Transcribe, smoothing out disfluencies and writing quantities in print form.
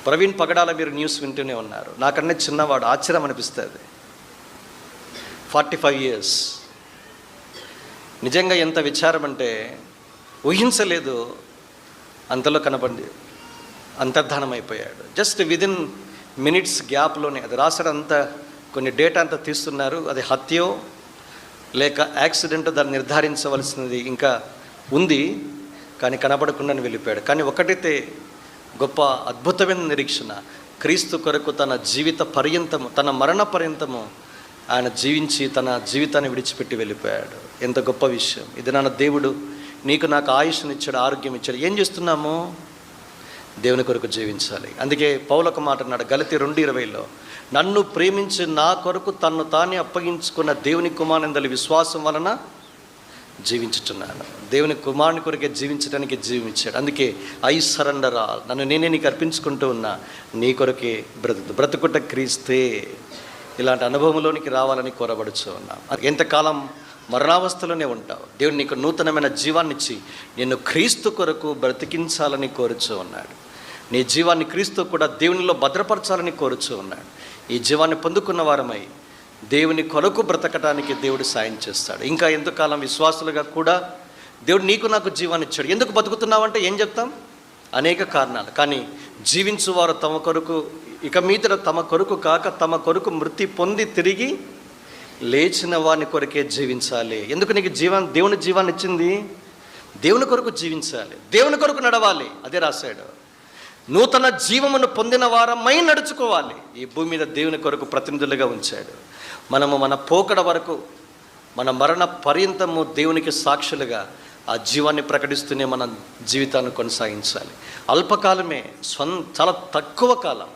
ప్రవీణ్ పగడాల మీరు న్యూస్ వింటూనే ఉన్నారు. నాకన్నా చిన్నవాడు, ఆశ్చర్యం అనిపిస్తుంది. 45 years. నిజంగా ఎంత విచారం అంటే ఊహించలేదు, అంతలో కనపడి అంతర్ధానం అయిపోయాడు. జస్ట్ విదిన్ మినిట్స్ గ్యాప్లోనే అది రాసడంతా, కొన్ని డేటా అంతా తీస్తున్నారు. అది హత్యో లేక యాక్సిడెంట్ దాన్ని నిర్ధారించవలసినది ఇంకా ఉంది, కానీ కనపడకుండానే వెళ్ళిపోయాడు. కానీ ఒకటైతే గొప్ప అద్భుతమైన నిరీక్షణ, క్రీస్తు కొరకు తన జీవిత పర్యంతము, తన మరణ పర్యంతము ఆయన జీవించి తన జీవితాన్ని విడిచిపెట్టి వెళ్ళిపోయాడు. ఎంత గొప్ప విషయం ఇది. నాన్న దేవుడు నీకు నాకు ఆయుష్నిచ్చాడు, ఆరోగ్యం ఇచ్చాడు. ఏం చేస్తున్నాము? దేవుని కొరకు జీవించాలి. అందుకే పౌలు ఒక మాట అన్నాడు గలతీ 2:20, నన్ను ప్రేమించి నా కొరకు తన్ను తానే అప్పగించుకున్న దేవుని కుమారుని విశ్వాసం వలన జీవించుతున్నాను. దేవుని కుమారుని కొరకే జీవించడానికి జీవించాడు. అందుకే ఐ సరెండర్ ఆల్, నన్ను నేనే నీకు అర్పించుకుంటూ ఉన్నా, నీ కొరకే బ్రతుకుట క్రీస్తే. ఇలాంటి అనుభవంలోనికి రావాలని కోరబడుచు ఉన్నా. ఎంతకాలం మరణావస్థలోనే ఉంటావు, దేవుడు నీకు నూతనమైన జీవాన్ని ఇచ్చి నిన్ను క్రీస్తు కొరకు బ్రతికించాలని కోరుచూ ఉన్నాడు. నీ జీవాన్ని క్రీస్తు కూడా దేవునిలో భద్రపరచాలని కోరుచూ ఉన్నాడు. ఈ జీవాన్ని పొందుకున్న వారమై దేవుని కొరకు బ్రతకటానికి దేవుడు సాయం చేస్తాడు. ఇంకా ఎంతకాలం విశ్వాసులుగా కూడా దేవుడు నీకు నాకు జీవాన్ని ఇచ్చాడు. ఎందుకు బతుకుతున్నావంటే ఏం చెప్తాం? అనేక కారణాలు. కానీ జీవించువారు తమ కొరకు, ఇక మీద తమ కొరకు కాక తమ కొరకు మృతి పొంది తిరిగి లేచిన వాని కొరకే జీవించాలి. ఎందుకు నీకు దేవుని జీవాన్ని ఇచ్చింది? దేవుని కొరకు జీవించాలి, దేవుని కొరకు నడవాలి. అదే రాశాడు, నూతన జీవమును పొందిన వారమై నడుచుకోవాలి. ఈ భూమి మీద దేవుని కొరకు ప్రతినిధులుగా ఉంచాడు. మనము మన పోకడ వరకు, మన మరణ పర్యంతము దేవునికి సాక్షులుగా ఆ జీవాన్ని ప్రకటిస్తూనే మన జీవితాన్ని కొనసాగించాలి. అల్పకాలమే, చాలా తక్కువ కాలం.